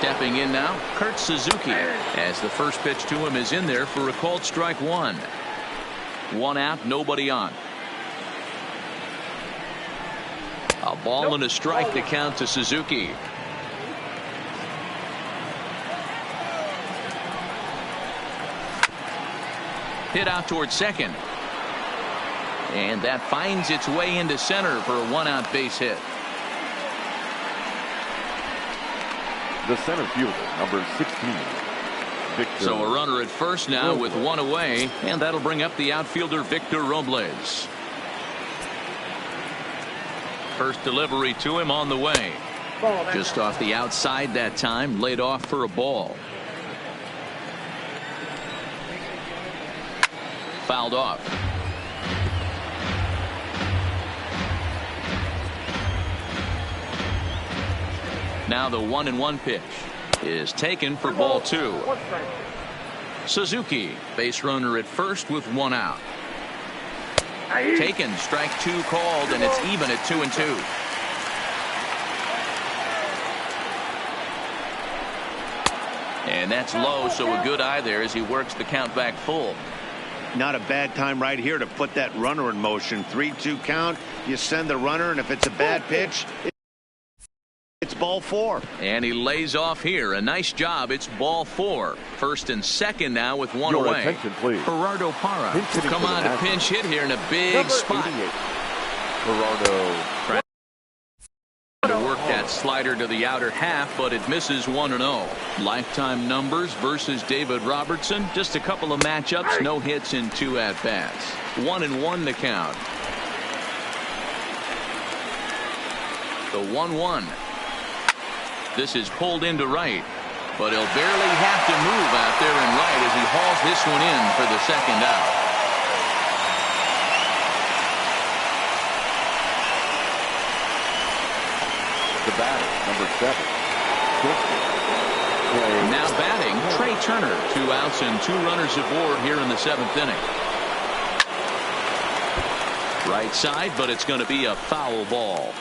Stepping in now, Kurt Suzuki, as the first pitch to him is in there for a called strike one. One out, nobody on. A ball and a strike to count to Suzuki. Hit out towards second. And that finds its way into center for a one-out base hit. The center fielder, number 16. Victor. So a runner at first now with one away, and that'll bring up the outfielder Victor Robles. First delivery to him on the way. Just off the outside that time, laid off for a ball. Fouled off. Now the 1-1 pitch is taken for ball two. Suzuki, base runner at first with one out. Taken, strike two called, and it's even at 2-2. And that's low, so a good eye there as he works the count back full. Not a bad time right here to put that runner in motion. 3-2 count. You send the runner, and if it's a bad pitch, it's ball four. And he lays off here. A nice job. It's ball four. First and second now with one away. Attention, please. Gerardo Parra come on to pinch hit here in a big spot. Gerardo. Trying to work that slider to the outer half, but it misses 1-0. Lifetime numbers versus David Robertson. Just a couple of matchups. No hits in 2 at-bats. 1-1 to count. The 1-1. This is pulled into right, but he'll barely have to move out there in right as he hauls this one in for the second out. The batter, number 7. Now batting, Trey Turner. 2 outs and 2 runners aboard here in the 7th inning. Right side, but it's going to be a foul ball.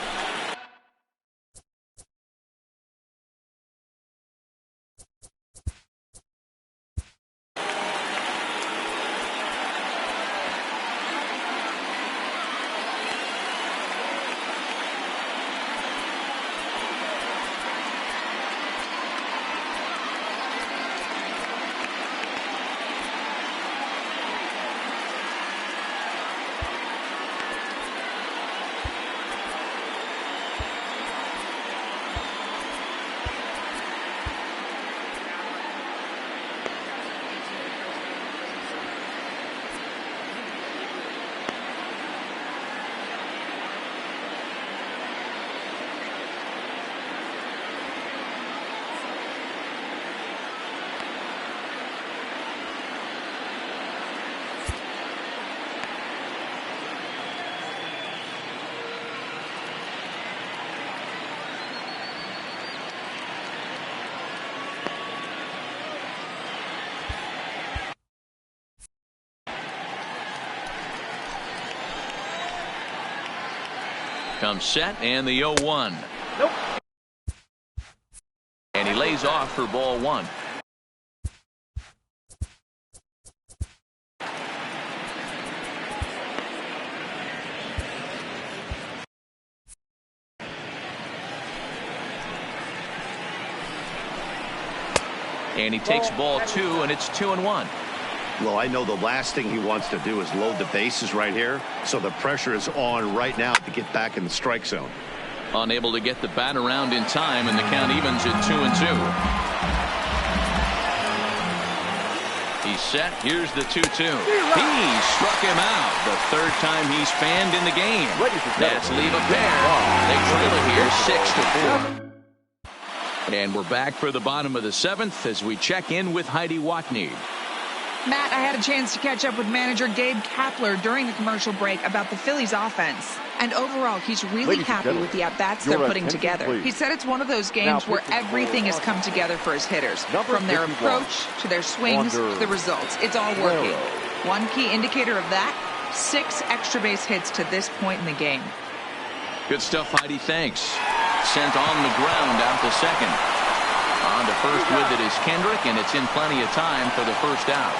Comes set and the 0-1. Nope. And he lays off for ball one. And he takes ball two, and it's 2-1. Well, I know the last thing he wants to do is load the bases right here, so the pressure is on right now to get back in the strike zone. Unable to get the bat around in time, and the count evens at 2-2. He's set. Here's the 2-2. He struck him out. The third time he's fanned in the game. That's leave a pair. They trail it here 6-4. And we're back for the bottom of the 7th as we check in with Heidi Watney. Matt, I had a chance to catch up with manager Gabe Kapler during the commercial break about the Phillies offense. And overall, he's really happy with the at-bats they're putting together. Please. He said it's one of those games where everything has come together for his hitters. From their approach to their swings to the results. It's all working. One key indicator of that, 6 extra base hits to this point in the game. Good stuff, Heidi. Thanks. Sent on the ground out to second. On to first with it is Kendrick, and it's in plenty of time for the first out.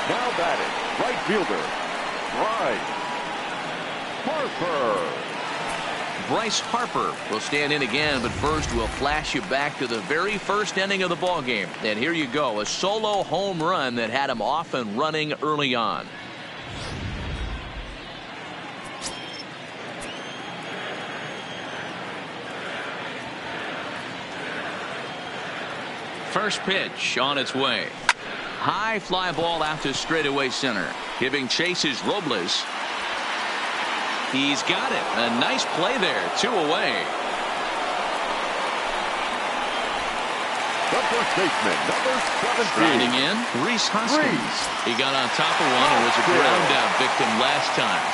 Now batting, right fielder, Bryce Harper. Bryce Harper will stand in again, but first we'll flash you back to the very first inning of the ball game. And here you go, a solo home run that had him off and running early on. First pitch on its way. High fly ball out to straightaway center. Giving chase is Robles. He's got it. A nice play there. 2 away. The first baseman, number 17. Striding in, Rhys Hoskins. He got on top of one and was a ground out victim last time.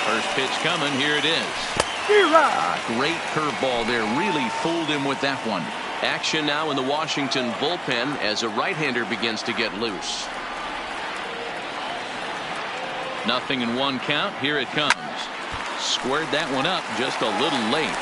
First pitch coming. Here it is. Great curveball there. Really fooled him with that one. Action now in the Washington bullpen as a right-hander begins to get loose. 0-1 count. Here it comes. Squared that one up just a little late.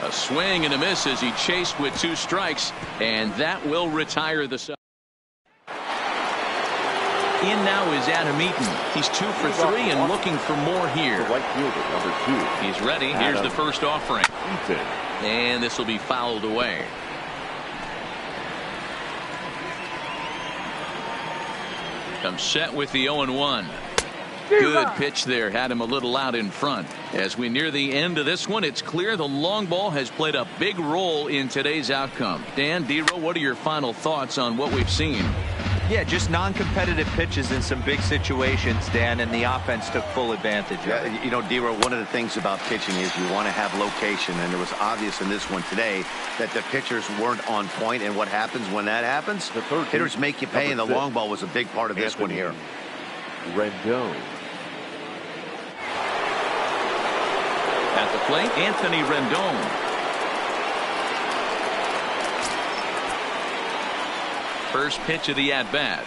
A swing and a miss as he chased with 2 strikes, and that will retire the side. In now is Adam Eaton. He's 2 for 3 and looking for more here. The right fielder, number 2. He's ready. Here's the first offering. And this will be fouled away. Comes set with the 0-1. Good pitch there. Had him a little out in front. As we near the end of this one, it's clear the long ball has played a big role in today's outcome. Dan, Dero, what are your final thoughts on what we've seen? Yeah, just non-competitive pitches in some big situations, Dan, and the offense took full advantage of it. You know, Dero, one of the things about pitching is you want to have location, and it was obvious in this one today that the pitchers weren't on point, and what happens when that happens? Hitters make you pay, and the long ball was a big part of this one here. Rendon. At the plate, Anthony Rendon. First pitch of the at-bat.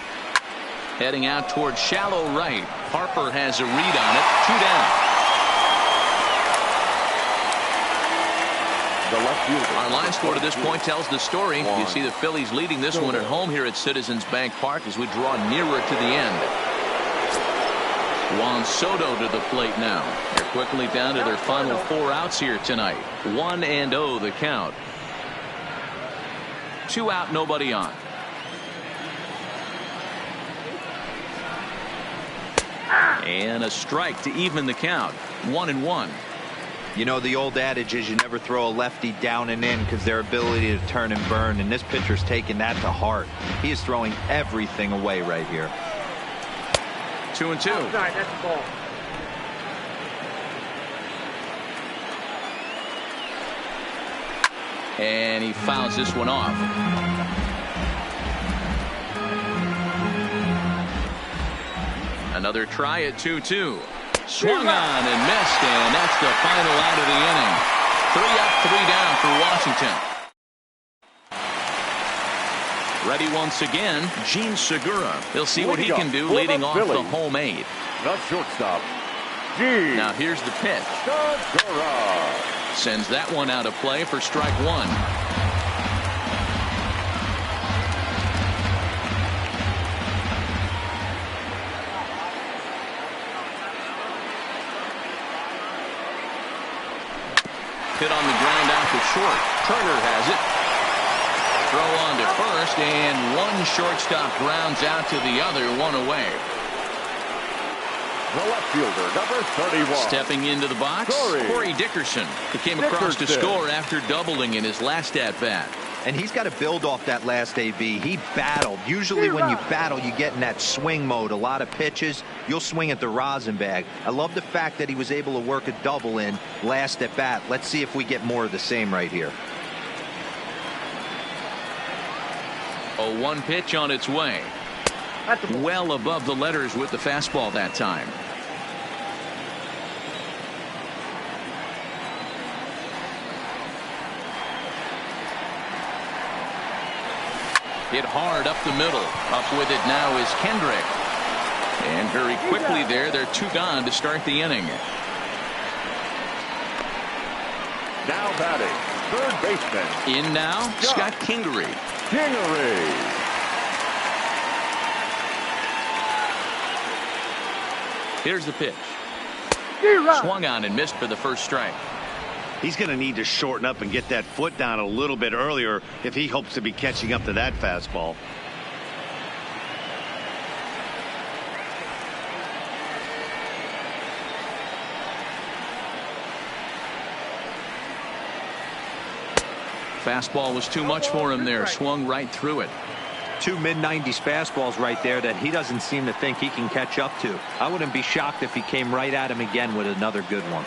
Heading out towards shallow right. Harper has a read on it. 2 down. The left fielder. Our line score to this point tells the story. You see the Phillies leading this one at home here at Citizens Bank Park as we draw nearer to the end. Juan Soto to the plate now. They're quickly down to their final 4 outs here tonight. 1-0 the count. 2 out, nobody on. And a strike to even the count. 1-1. You know, the old adage is you never throw a lefty down and in because their ability to turn and burn, and this pitcher's taking that to heart. He is throwing everything away right here. 2-2. Sorry, that's the ball. And he fouls this one off. Another try at 2-2. Swung on and missed, and that's the final out of the inning. 3 up, 3 down for Washington. Ready once again, Gene Segura. He'll see what he can do leading off the home 8. The shortstop, Gene. Now here's the pitch. Segura. Sends that one out of play for strike 1. Hit on the ground out to short. Turner has it. Throw on to first, and one shortstop grounds out to the other, 1 away. The left fielder, number 31. Stepping into the box, Corey Dickerson. He came across to score after doubling in his last at-bat. And he's got to build off that last AB. He battled. Usually when you battle, you get in that swing mode. A lot of pitches, you'll swing at the rosin bag. I love the fact that he was able to work a double in last at bat. Let's see if we get more of the same right here. 0-1 pitch on its way. Well above the letters with the fastball that time. Hit hard up the middle. Up with it now is Kendrick. And very quickly they're 2 gone to start the inning. Now batting, third baseman. In now, Scott Kingery. Here's the pitch. Swung on and missed for the first strike. He's going to need to shorten up and get that foot down a little bit earlier if he hopes to be catching up to that fastball. Fastball was too much for him there. Swung right through it. 2 mid-90s fastballs right there that he doesn't seem to think he can catch up to. I wouldn't be shocked if he came right at him again with another good one.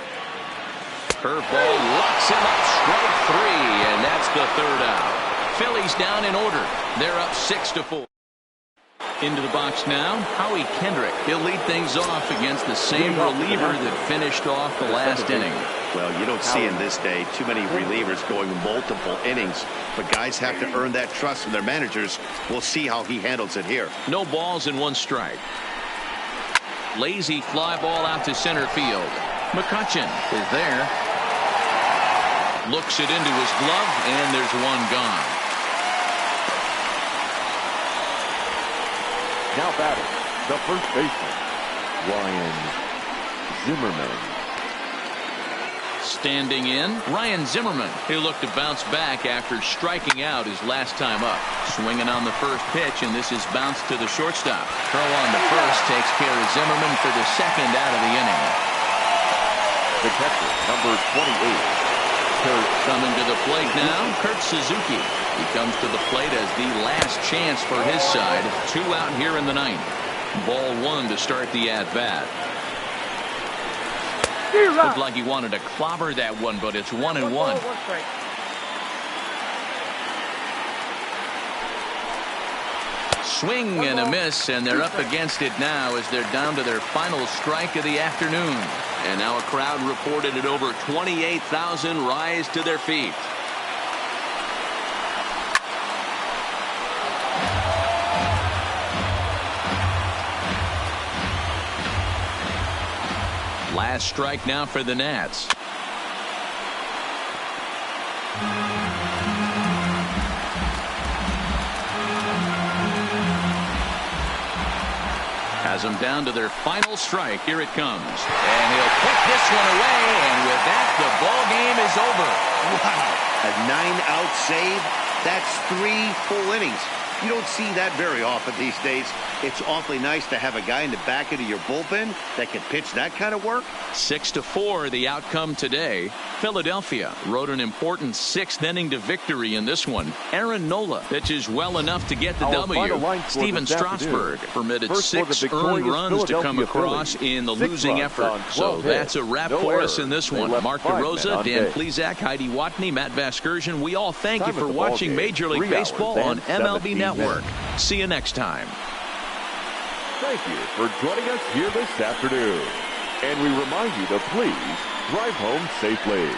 Curveball locks him up. Strike 3, and that's the 3rd out. Phillies down in order. They're up 6-4. Into the box now, Howie Kendrick. He'll lead things off against the same reliever that finished off the last inning. Well, you don't see in this day too many relievers going multiple innings, but guys have to earn that trust from their managers. We'll see how he handles it here. No balls and 1 strike. Lazy fly ball out to center field. McCutchen is there. Looks it into his glove, and there's 1 gone. Now batting, the first baseman, Ryan Zimmerman. Standing in, Ryan Zimmerman. He'll look to bounce back after striking out his last time up. Swinging on the first pitch, and this is bounced to the shortstop. Throw on the first takes care of Zimmerman for the 2nd out of the inning. The catcher, number 28. Coming to the plate now, Kurt Suzuki. He comes to the plate as the last chance for his side. 2 out here in the 9th. Ball 1 to start the at-bat. Looked like he wanted to clobber that one, but it's 1-1. Swing and a miss, and they're up against it now as they're down to their final strike of the afternoon. And now a crowd reported at over 28,000 rise to their feet. Last strike now for the Nats. Has them down to their final strike. Here it comes. And he'll put this one away, and with that, the ball game is over. Wow. A 9-out save? That's 3 full innings. You don't see that very often these days. It's awfully nice to have a guy in the back end of your bullpen that can pitch that kind of work. 6-4 the outcome today. Philadelphia rode an important 6th inning to victory in this one. Aaron Nola pitches well enough to get the W. Steven Strasburg permitted 6 earned runs to come across in the losing effort. So that's a wrap for us in this one. Mark DeRosa, Dan Plesac, Heidi Watney, Matt Vasgersian. We all thank you for watching Major League Baseball on MLB Network. See you next time. Thank you for joining us here this afternoon. And we remind you to please drive home safely.